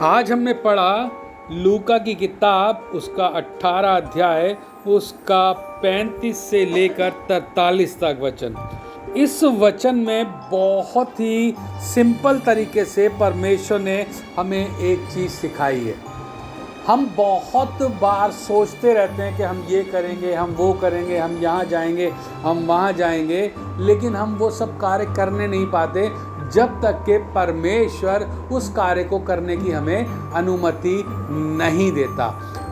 आज हमने पढ़ा लूका की किताब, उसका 18 अध्याय, उसका 35 से लेकर 43 तक वचन। इस वचन में बहुत ही सिंपल तरीके से परमेश्वर ने हमें एक चीज़ सिखाई है। हम बहुत बार सोचते रहते हैं कि हम ये करेंगे, हम वो करेंगे, हम यहाँ जाएंगे, हम वहाँ जाएंगे, लेकिन हम वो सब कार्य करने नहीं पाते जब तक कि परमेश्वर उस कार्य को करने की हमें अनुमति नहीं देता।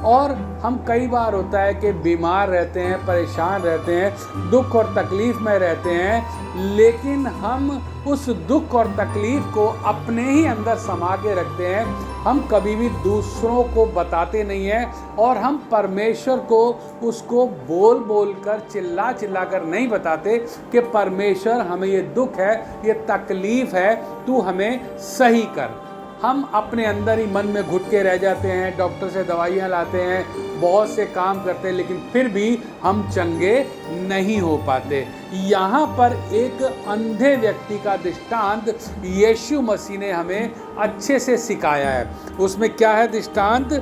और हम कई बार होता है कि बीमार रहते हैं, परेशान रहते हैं, दुख और तकलीफ़ में रहते हैं, लेकिन हम उस दुख और तकलीफ़ को अपने ही अंदर समा के रखते हैं। हम कभी भी दूसरों को बताते नहीं हैं और हम परमेश्वर को उसको बोल बोल कर, चिल्ला चिल्ला कर नहीं बताते कि परमेश्वर हमें ये दुख है, ये तकलीफ़ है, तू हमें सही कर। हम अपने अंदर ही मन में घुट के रह जाते हैं, डॉक्टर से दवाइयाँ लाते हैं, बहुत से काम करते हैं, लेकिन फिर भी हम चंगे नहीं हो पाते। यहाँ पर एक अंधे व्यक्ति का दृष्टांत यीशु मसीह ने हमें अच्छे से सिखाया है। उसमें क्या है दृष्टांत?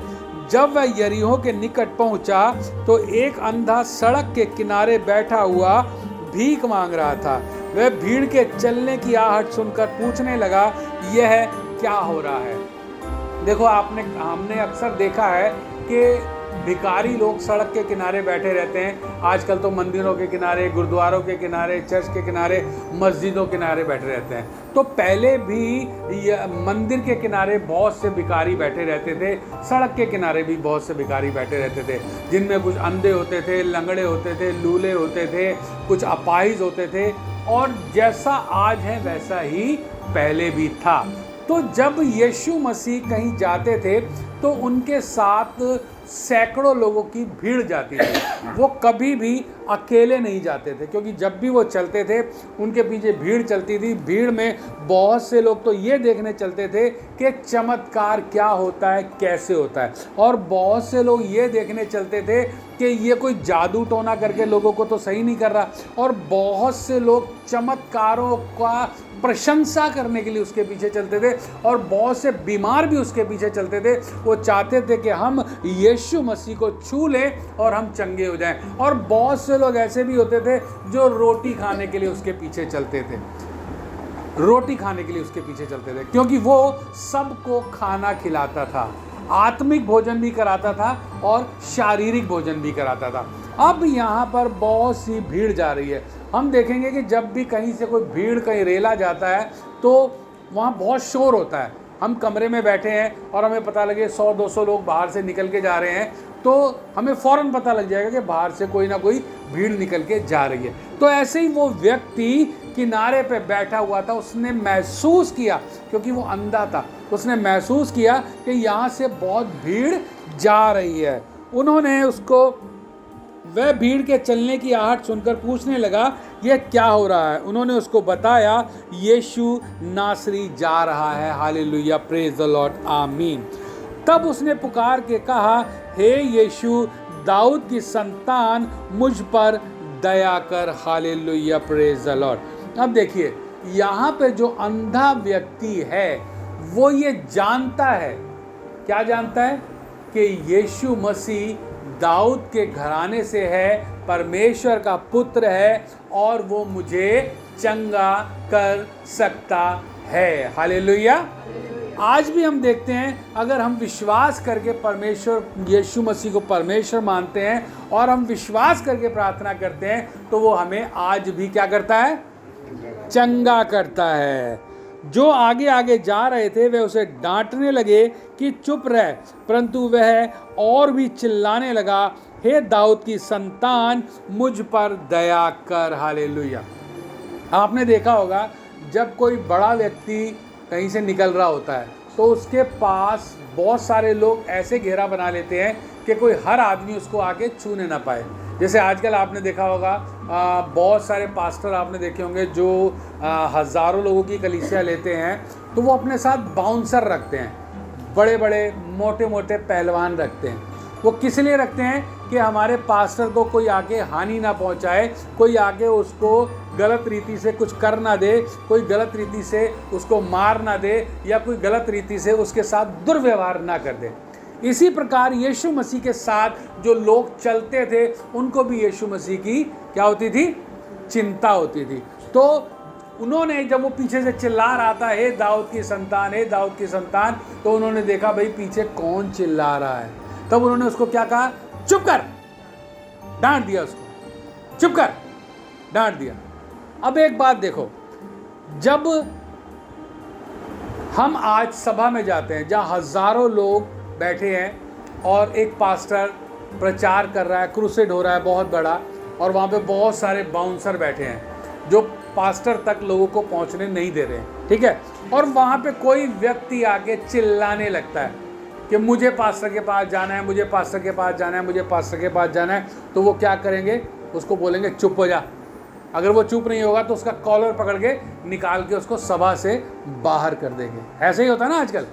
जब वह यरीहो के निकट पहुँचा तो एक अंधा सड़क के किनारे बैठा हुआ भीख मांग रहा था। वह भीड़ के चलने की आहट सुनकर पूछने लगा, यह क्या हो रहा है? देखो, हमने अक्सर देखा है कि भिखारी लोग सड़क के किनारे बैठे रहते हैं। आजकल तो मंदिरों के किनारे, गुरुद्वारों के किनारे, चर्च के किनारे, मस्जिदों के किनारे बैठे रहते हैं। तो पहले भी मंदिर के किनारे बहुत से भिखारी बैठे रहते थे, सड़क के किनारे भी बहुत से भिखारी बैठे रहते थे, जिनमें कुछ अंधे होते थे, लंगड़े होते थे, लूले होते थे, कुछ अपाहिज होते थे, और जैसा आज है वैसा ही पहले भी था। तो जब यीशु मसीह कहीं जाते थे तो उनके साथ सैकड़ों लोगों की भीड़ जाती थी। वो कभी भी अकेले नहीं जाते थे, क्योंकि जब भी वो चलते थे उनके पीछे भीड़ चलती थी। भीड़ में बहुत से लोग तो ये देखने चलते थे कि चमत्कार क्या होता है, कैसे होता है, और बहुत से लोग ये देखने चलते थे कि ये कोई जादू टोना करके लोगों को तो सही नहीं कर रहा, और बहुत से लोग चमत्कारों का प्रशंसा करने के लिए उसके पीछे चलते थे, और बहुत से बीमार भी उसके पीछे चलते थे। वो चाहते थे कि हम यीशु मसीह को छू लें और हम चंगे हो जाएं। और बहुत से लोग ऐसे भी होते थे जो रोटी खाने के लिए उसके पीछे चलते थे, रोटी खाने के लिए उसके पीछे चलते थे, क्योंकि वो सबको खाना खिलाता था, आत्मिक भोजन भी कराता था और शारीरिक भोजन भी कराता था। अब यहाँ पर बहुत सी भीड़ जा रही है। हम देखेंगे कि जब भी कहीं से कोई भीड़, कहीं रेला जाता है तो वहाँ बहुत शोर होता है। हम कमरे में बैठे हैं और हमें पता लगे 100-200 लोग बाहर से निकल के जा रहे हैं, तो हमें फ़ौरन पता लग जाएगा कि बाहर से कोई ना कोई भीड़ निकल के जा रही है। तो ऐसे ही वो व्यक्ति किनारे पे बैठा हुआ था, उसने महसूस किया, क्योंकि वो अंधा था, उसने महसूस किया कि यहाँ से बहुत भीड़ जा रही है। उन्होंने उसको, वह भीड़ के चलने की आहट सुनकर पूछने लगा, यह क्या हो रहा है? उन्होंने उसको बताया, यीशु नासरी जा रहा है। हालेलुया, प्रेज द लॉर्ड, आमीन। तब उसने पुकार के कहा, हे यीशु, दाऊद की संतान, मुझ पर दया कर। Hallelujah, praise the Lord. अब देखिए, यहाँ पे जो अंधा व्यक्ति है वो ये जानता है, क्या जानता है? कि यीशु मसीह दाऊद के घराने से है, परमेश्वर का पुत्र है, और वो मुझे चंगा कर सकता है। हालेलुया। आज भी हम देखते हैं, अगर हम विश्वास करके परमेश्वर, यीशु मसीह को परमेश्वर मानते हैं और हम विश्वास करके प्रार्थना करते हैं, तो वो हमें आज भी क्या करता है? चंगा करता है। जो आगे आगे जा रहे थे वे उसे डांटने लगे कि चुप रह, परंतु वह और भी चिल्लाने लगा, हे दाऊद की संतान, मुझ पर दया कर। हालेलुया। आपने देखा होगा, जब कोई बड़ा व्यक्ति कहीं से निकल रहा होता है तो उसके पास बहुत सारे लोग ऐसे घेरा बना लेते हैं कि कोई हर आदमी उसको आके छूने ना पाए। जैसे आजकल आपने देखा होगा, बहुत सारे पास्टर आपने देखे होंगे जो हज़ारों लोगों की कलीसिया लेते हैं, तो वो अपने साथ बाउंसर रखते हैं, बड़े बड़े मोटे मोटे पहलवान रखते हैं। वो किस लिए रखते हैं? कि हमारे पास्टर को कोई आके हानि ना पहुंचाए, कोई आके उसको गलत रीति से कुछ कर ना दे, कोई गलत रीति से उसको मार ना दे, या कोई गलत रीति से उसके साथ दुर्व्यवहार ना कर दे। इसी प्रकार यीशु मसीह के साथ जो लोग चलते थे उनको भी यीशु मसीह की क्या होती थी? चिंता होती थी। तो उन्होंने जब वो पीछे से चिल्ला रहा था, हे दाऊद की संतान, हे दाऊद की संतान, तो उन्होंने देखा भाई पीछे कौन चिल्ला रहा है। तब उन्होंने उसको क्या कहा? चुप कर, डांट दिया उसको, चुप कर, डांट दिया। अब एक बात देखो, जब हम आज सभा में जाते हैं जहां हजारों लोग बैठे हैं और एक पास्टर प्रचार कर रहा है, क्रूसेड हो रहा है बहुत बड़ा, और वहाँ पे बहुत सारे बाउंसर बैठे हैं जो पास्टर तक लोगों को पहुँचने नहीं दे रहे हैं, ठीक है। और वहाँ पे कोई व्यक्ति आके चिल्लाने लगता है कि मुझे पास्टर के पास जाना है, मुझे पास्टर के पास जाना है, मुझे पास्टर के पास जाना है। तो वो क्या करेंगे? उसको बोलेंगे चुप हो जा। अगर वो चुप नहीं होगा तो उसका कॉलर पकड़ के निकाल के उसको सभा से बाहर कर देंगे। ऐसे ही होता है ना आजकल।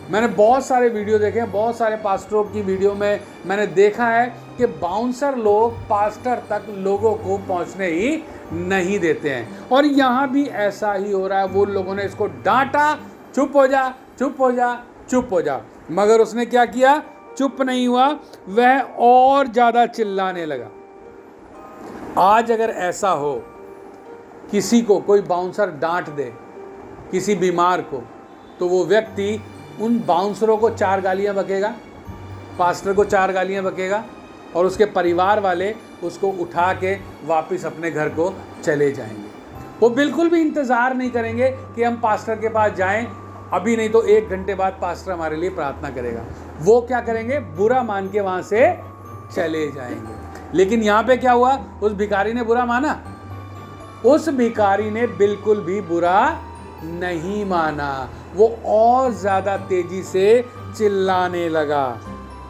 मैंने बहुत सारे वीडियो देखे हैं, बहुत सारे पास्टरों की वीडियो में मैंने देखा है कि बाउंसर लोग पास्टर तक लोगों को पहुंचने ही नहीं देते हैं। और यहाँ भी ऐसा ही हो रहा है। वो लोगों ने इसको डांटा, चुप हो जा, चुप हो जा, चुप हो जा, मगर उसने क्या किया? चुप नहीं हुआ, वह और ज़्यादा चिल्लाने लगा। आज अगर ऐसा हो, किसी को कोई बाउंसर डांट दे, किसी बीमार को, तो वो व्यक्ति उन बाउंसरों को 4 गालियां बकेगा, पास्टर को 4 गालियां बकेगा, और उसके परिवार वाले उसको उठा के वापस अपने घर को चले जाएंगे। वो बिल्कुल भी इंतज़ार नहीं करेंगे कि हम पास्टर के पास जाएं, अभी नहीं तो 1 घंटे बाद पास्टर हमारे लिए प्रार्थना करेगा। वो क्या करेंगे? बुरा मान के वहाँ से चले जाएंगे। लेकिन यहाँ पे क्या हुआ? उस भिखारी ने बुरा माना? उस भिखारी ने बिल्कुल भी बुरा नहीं माना। वो और ज़्यादा तेजी से चिल्लाने लगा।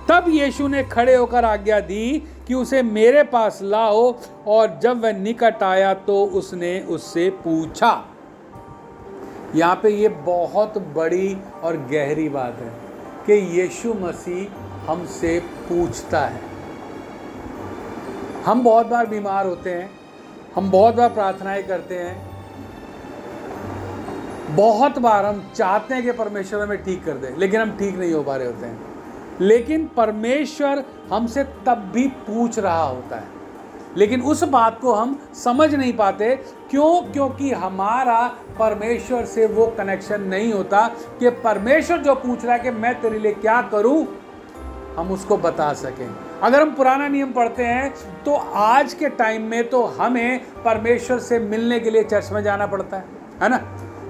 तब यीशु ने खड़े होकर आज्ञा दी कि उसे मेरे पास लाओ, और जब वह निकट आया तो उसने उससे पूछा। यहाँ पे ये बहुत बड़ी और गहरी बात है कि यीशु मसीह हमसे पूछता है। हम बहुत बार बीमार होते हैं, हम बहुत बार प्रार्थनाएं करते हैं, बहुत बार हम चाहते हैं कि परमेश्वर हमें ठीक कर दे, लेकिन हम ठीक नहीं हो पा रहे होते हैं। लेकिन परमेश्वर हमसे तब भी पूछ रहा होता है, लेकिन उस बात को हम समझ नहीं पाते। क्यों? क्योंकि हमारा परमेश्वर से वो कनेक्शन नहीं होता कि परमेश्वर जो पूछ रहा है कि मैं तेरे लिए क्या करूं, हम उसको बता सकें। अगर हम पुराना नियम पढ़ते हैं तो आज के टाइम में तो हमें परमेश्वर से मिलने के लिए चर्च में जाना पड़ता है ना।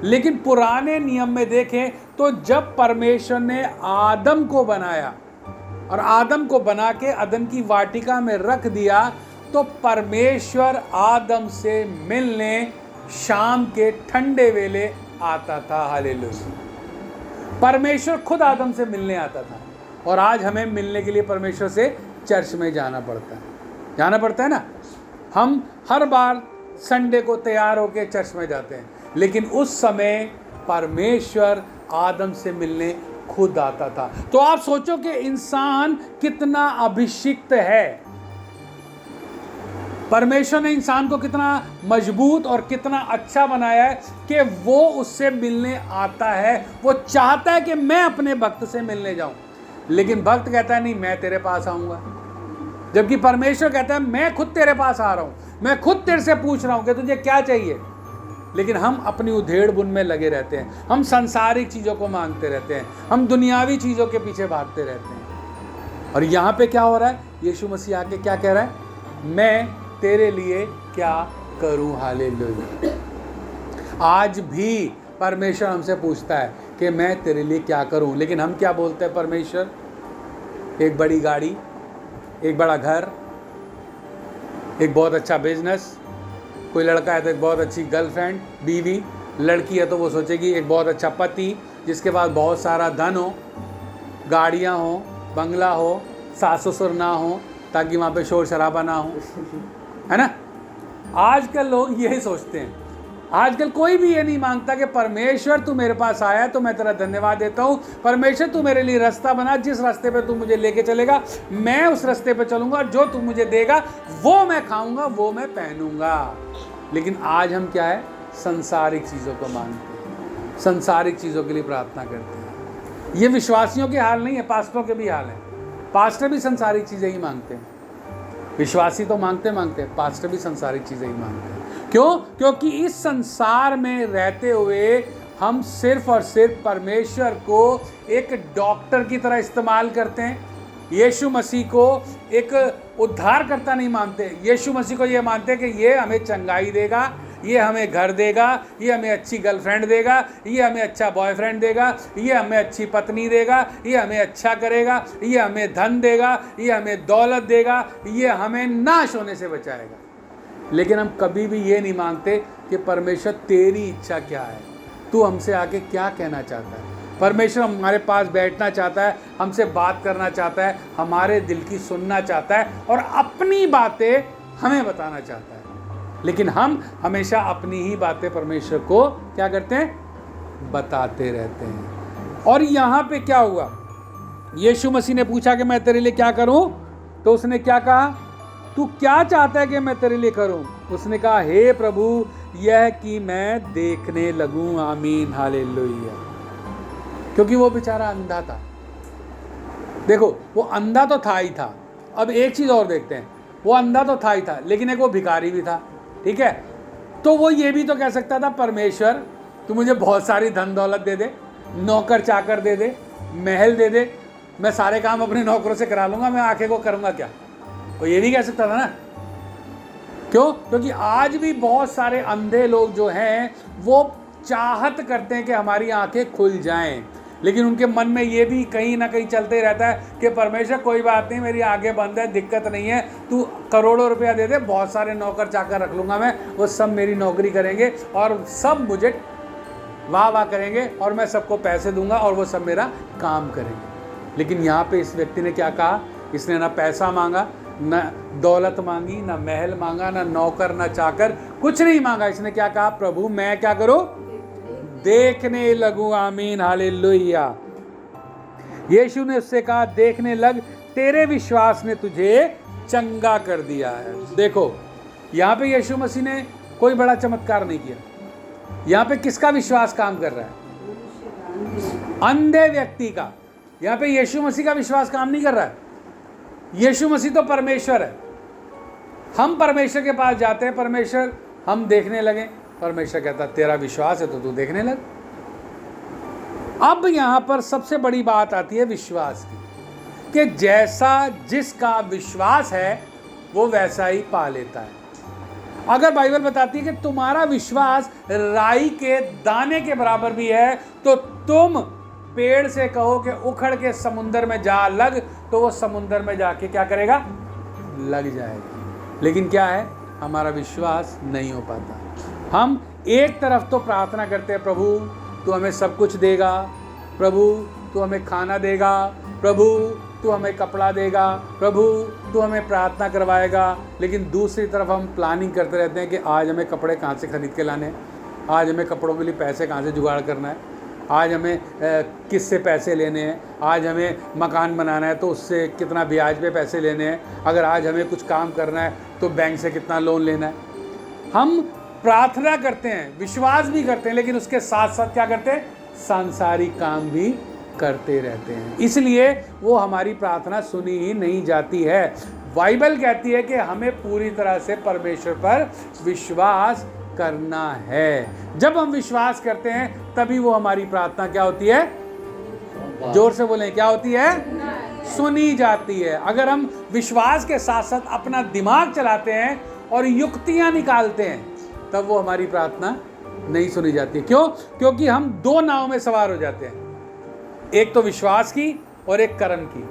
लेकिन पुराने नियम में देखें तो जब परमेश्वर ने आदम को बनाया और आदम को बना के अदन की वाटिका में रख दिया, तो परमेश्वर आदम से मिलने शाम के ठंडे वेले आता था। हालेलुया। परमेश्वर खुद आदम से मिलने आता था, और आज हमें मिलने के लिए परमेश्वर से चर्च में जाना पड़ता है ना। हम हर बार संडे को तैयार होकर चर्च में जाते हैं, लेकिन उस समय परमेश्वर आदम से मिलने खुद आता था। तो आप सोचो कि इंसान कितना अभिषिक्त है। परमेश्वर ने इंसान को कितना मजबूत और कितना अच्छा बनाया है कि वो उससे मिलने आता है। वो चाहता है कि मैं अपने भक्त से मिलने जाऊं, लेकिन भक्त कहता है नहीं, मैं तेरे पास आऊंगा। जबकि परमेश्वर कहता है मैं खुद तेरे पास आ रहा हूं, मैं खुद तेरे से पूछ रहा हूं कि तुझे क्या चाहिए। लेकिन हम अपनी उधेड़ बुन में लगे रहते हैं, हम सांसारिक चीज़ों को मांगते रहते हैं, हम दुनियावी चीज़ों के पीछे भागते रहते हैं। और यहाँ पे क्या हो रहा है? यीशु मसीह आके क्या कह रहा है? मैं तेरे लिए क्या करूँ। हालेलुया। आज भी परमेश्वर हमसे पूछता है कि मैं तेरे लिए क्या करूँ, लेकिन हम क्या बोलते हैं? परमेश्वर, एक बड़ी गाड़ी, एक बड़ा घर, एक बहुत अच्छा बिजनेस, कोई लड़का है तो एक बहुत अच्छी गर्लफ्रेंड बीवी, लड़की है तो वो सोचेगी एक बहुत अच्छा पति जिसके पास बहुत सारा धन हो, गाड़ियाँ हो, बंगला हो, सास ससुर ना हो, ताकि वहाँ पे शोर शराबा ना हो, है ना। आजकल लोग यही सोचते हैं। आजकल कोई भी ये नहीं मांगता कि परमेश्वर तू मेरे पास आया तो मैं तेरा धन्यवाद देता हूँ, परमेश्वर तू मेरे लिए रास्ता बना, जिस रास्ते पे तू मुझे लेके चलेगा मैं उस रास्ते पे चलूँगा, जो तू मुझे देगा वो मैं खाऊंगा, वो मैं पहनूंगा। लेकिन आज हम क्या है, संसारिक चीज़ों को मांगते हैं, संसारिक चीज़ों के लिए प्रार्थना करते हैं। ये विश्वासियों के हाल नहीं है, पास्टरों के भी हाल है। पास्टर भी संसारिक चीज़ें ही मांगते हैं, विश्वासी तो मांगते मांगते, पास्टर भी संसारिक चीज़ें ही मांगते हैं। क्यों? क्योंकि इस संसार में रहते हुए हम सिर्फ और सिर्फ परमेश्वर को एक डॉक्टर की तरह इस्तेमाल करते हैं। यीशु मसीह को एक उद्धारकर्ता नहीं मानते। यीशु मसीह को ये मानते हैं कि ये हमें चंगाई देगा, ये हमें घर देगा, ये हमें अच्छी गर्लफ्रेंड देगा, ये हमें अच्छा बॉयफ्रेंड देगा, ये हमें अच्छी पत्नी देगा, ये हमें अच्छा करेगा, ये हमें धन देगा, ये हमें दौलत देगा, ये हमें नाश होने से बचाएगा। लेकिन हम कभी भी ये नहीं मांगते कि परमेश्वर तेरी इच्छा क्या है, तू हमसे आके क्या कहना चाहता है। परमेश्वर हमारे पास बैठना चाहता है, हमसे बात करना चाहता है, हमारे दिल की सुनना चाहता है और अपनी बातें हमें बताना चाहता है। लेकिन हम हमेशा अपनी ही बातें परमेश्वर को क्या करते हैं, बताते रहते हैं। और यहाँ पे क्या हुआ, यीशु मसीह ने पूछा कि मैं तेरे लिए क्या करूँ, तो उसने क्या कहा, तू क्या चाहता है कि मैं तेरे लिए करूँ। उसने कहा, हे प्रभु यह कि मैं देखने लगूँ। आमीन, हालेलुया। क्योंकि वो बेचारा अंधा था। देखो वो अंधा तो था ही था। अब एक चीज़ और देखते हैं, वो अंधा तो था ही था लेकिन एक वो भिखारी भी था, ठीक है। तो वो ये भी तो कह सकता था, परमेश्वर तू मुझे बहुत सारी धन दौलत दे दे, नौकर चाकर दे दे, महल दे दे, मैं सारे काम अपने नौकरों से करा लूँगा, मैं आके को करूँगा क्या। वो ये भी कह सकता था ना। क्यों? क्योंकि आज भी बहुत सारे अंधे लोग जो हैं वो चाहत करते हैं कि हमारी आंखें खुल जाएं, लेकिन उनके मन में ये भी कहीं ना कहीं चलते रहता है कि परमेश्वर कोई बात नहीं, मेरी आंखें बंद है, दिक्कत नहीं है, तू करोड़ों रुपया दे दे, बहुत सारे नौकर चाकर रख लूँगा मैं, वो सब मेरी नौकरी करेंगे और सब मुझे वाह वाह करेंगे और मैं सबको पैसे दूंगा और वो सब मेरा काम करेंगे। लेकिन यहाँ पे इस व्यक्ति ने क्या कहा, इसने ना पैसा मांगा, न दौलत मांगी, ना महल मांगा, ना नौकर, ना चाकर, कुछ नहीं मांगा। इसने क्या कहा, प्रभु मैं क्या करूं, देखने लगूं। आमीन, हालेलुया। यीशु ने उससे कहा, देखने लग, तेरे विश्वास ने तुझे चंगा कर दिया है। देखो यहाँ पे यीशु मसीह ने कोई बड़ा चमत्कार नहीं किया। यहाँ पे किसका विश्वास काम कर रहा है, अंधे व्यक्ति का। यहाँ पे यीशु मसीह का विश्वास काम नहीं कर रहा है। यीशु मसीह तो परमेश्वर है। हम परमेश्वर के पास जाते हैं, परमेश्वर हम देखने लगे, परमेश्वर कहता तेरा विश्वास है तो तू देखने लग। अब यहाँ पर सबसे बड़ी बात आती है विश्वास की, कि जैसा जिसका विश्वास है वो वैसा ही पा लेता है। अगर बाइबल बताती है कि तुम्हारा विश्वास राई के दाने के बराबर भी है तो तुम पेड़ से कहो कि उखड़ के समुंदर में जा लग, तो वो समुंदर में जाके क्या करेगा, लग जाएगा। लेकिन क्या है, हमारा विश्वास नहीं हो पाता। हम एक तरफ तो प्रार्थना करते हैं, प्रभु तू हमें सब कुछ देगा, प्रभु तू हमें खाना देगा, प्रभु तू हमें कपड़ा देगा, प्रभु तू हमें प्रार्थना करवाएगा। लेकिन दूसरी तरफ हम प्लानिंग करते रहते हैं कि आज हमें कपड़े कहाँ से खरीद के लाने हैं, आज हमें कपड़ों के लिए पैसे कहाँ से जुगाड़ करना है, आज हमें किससे पैसे लेने हैं, आज हमें मकान बनाना है तो उससे कितना ब्याज पे पैसे लेने हैं, अगर आज हमें कुछ काम करना है तो बैंक से कितना लोन लेना है। हम प्रार्थना करते हैं, विश्वास भी करते हैं, लेकिन उसके साथ साथ क्या करते हैं, सांसारिक काम भी करते रहते हैं। इसलिए वो हमारी प्रार्थना सुनी ही नहीं जाती है। बाइबल कहती है कि हमें पूरी तरह से परमेश्वर पर विश्वास करना है। जब हम विश्वास करते हैं तभी वो हमारी प्रार्थना क्या होती है, जोर से बोलें, क्या होती है, सुनी जाती है। अगर हम विश्वास के साथ साथ अपना दिमाग चलाते हैं और युक्तियां निकालते हैं तब वो हमारी प्रार्थना नहीं सुनी जाती। क्यों? क्योंकि हम दो नाव में सवार हो जाते हैं, एक तो विश्वास की और एक कर्म की।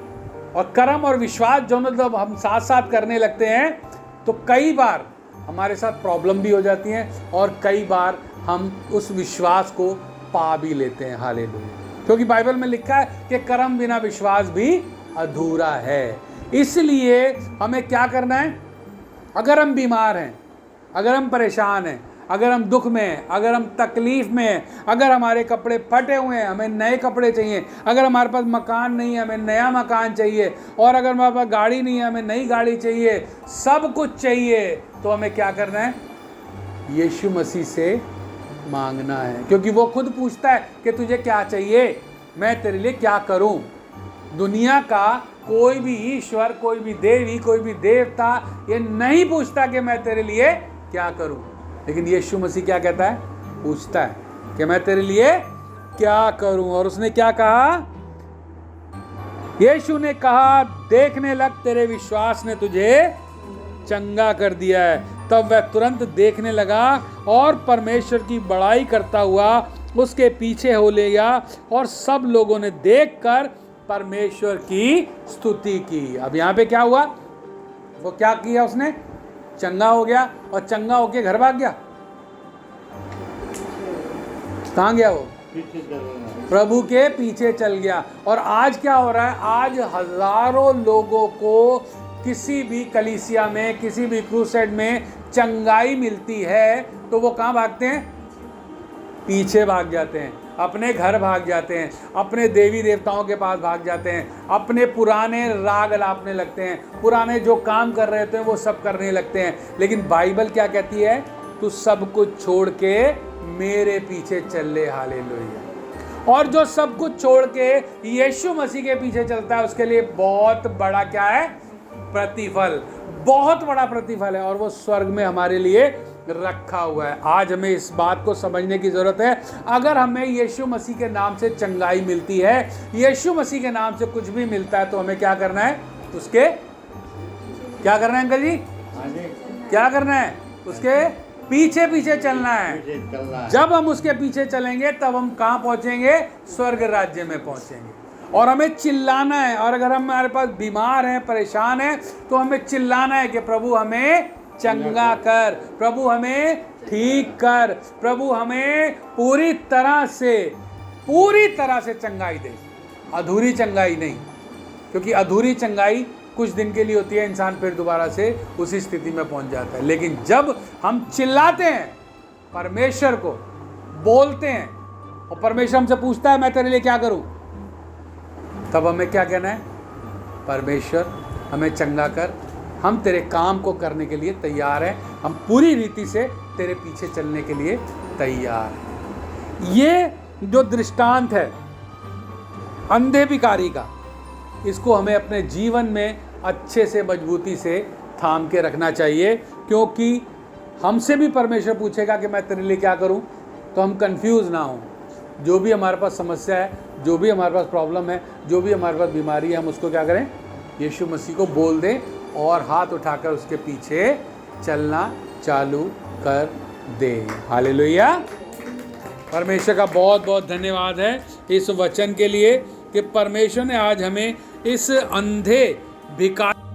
और कर्म और विश्वास दोनों जब हम साथ साथ करने लगते हैं तो कई बार हमारे साथ प्रॉब्लम भी हो जाती हैं और कई बार हम उस विश्वास को पा भी लेते हैं। हालेलुया। क्योंकि बाइबल में लिखा है कि कर्म बिना विश्वास भी अधूरा है। इसलिए हमें क्या करना है, अगर हम बीमार हैं, अगर हम परेशान हैं, अगर हम दुख में हैं, अगर हम तकलीफ में हैं, अगर हमारे कपड़े फटे हुए हैं, हमें नए कपड़े चाहिए, अगर हमारे पास मकान नहीं है, हमें नया मकान चाहिए, और अगर हमारे पास गाड़ी नहीं है, हमें नई गाड़ी चाहिए, सब कुछ चाहिए, तो हमें क्या करना है? यीशु मसीह से मांगना है, क्योंकि वो खुद पूछता है कि तुझे क्या चाहिए, मैं तेरे लिए क्या करूं। दुनिया का कोई भी ईश्वर, कोई भी देवी, कोई भी देवता ये नहीं पूछता कि मैं तेरे लिए क्या करूं, लेकिन यीशु मसीह क्या कहता है? पूछता है कि मैं तेरे लिए क्या करूं। और उसने क्या कहा? यीशु ने कहा, देखने लग, तेरे विश्वास ने तुझे चंगा कर दिया है। तब वह तुरंत देखने लगा और परमेश्वर की बड़ाई करता हुआ उसके पीछे हो ले गया, और सब लोगों ने देखकर परमेश्वर की स्तुति की। अब यहाँ पे क्या हुआ? वो क्या किया? उसने चंगा हो गया, और चंगा होके घर भाग गया। कहाँ गया वो? प्रभु के पीछे चल गया। और आज क्या हो रहा है? आज हजारों लोगों को किसी भी कलीसिया में, किसी भी क्रूसेड में चंगाई मिलती है तो वो कहाँ भागते हैं? पीछे भाग जाते हैं, अपने घर भाग जाते हैं, अपने देवी देवताओं के पास भाग जाते हैं, अपने पुराने राग लापने लगते हैं, पुराने जो काम कर रहे थे वो सब करने लगते हैं। लेकिन बाइबल क्या कहती है? तू सब कुछ छोड़ के मेरे पीछे चल ले। हालेलुया। और जो सब कुछ छोड़ के यीशु मसीह के पीछे चलता है उसके लिए बहुत बड़ा क्या है? प्रतिफल, बहुत बड़ा प्रतिफल है, और वो स्वर्ग में हमारे लिए रखा हुआ है। आज हमें इस बात को समझने की जरूरत है। अगर हमें यीशु मसीह के नाम से चंगाई मिलती है, यीशु मसीह के नाम से कुछ भी मिलता है, तो हमें क्या करना है? उसके क्या करना है अंकल जी? क्या करना है? उसके पीछे पीछे चलना है। जब हम उसके पीछे चलेंगे तब हम कहाँ पहुंचेंगे? स्वर्ग राज्य में पहुंचेंगे। और हमें चिल्लाना है, और अगर हम हमारे पास बीमार हैं, परेशान हैं, तो हमें चिल्लाना है कि प्रभु हमें चंगा कर, प्रभु हमें ठीक कर, प्रभु हमें पूरी तरह से चंगाई दे। अधूरी चंगाई नहीं, क्योंकि अधूरी चंगाई कुछ दिन के लिए होती है, इंसान फिर दोबारा से उसी स्थिति में पहुंच जाता है। लेकिन जब हम चिल्लाते हैं परमेश्वर को, बोलते हैं, और परमेश्वर हमसे पूछता है मैं तेरे लिए क्या करूं, तब हमें क्या कहना है? परमेश्वर हमें चंगा कर, हम तेरे काम को करने के लिए तैयार हैं, हम पूरी रीति से तेरे पीछे चलने के लिए तैयार हैं। ये जो दृष्टांत है अंधे भिखारी का, इसको हमें अपने जीवन में अच्छे से मजबूती से थाम के रखना चाहिए, क्योंकि हमसे भी परमेश्वर पूछेगा कि मैं तेरे लिए क्या करूं, तो हम कंफ्यूज ना हों। जो भी हमारे पास समस्या है, जो भी हमारे पास प्रॉब्लम है, जो भी हमारे पास बीमारी है, हम उसको क्या करें? यीशु मसीह को बोल दें और हाथ उठाकर उसके पीछे चलना चालू कर दें। हालेलुया। परमेश्वर का बहुत बहुत धन्यवाद है इस वचन के लिए कि परमेश्वर ने आज हमें इस अंधे भिखारी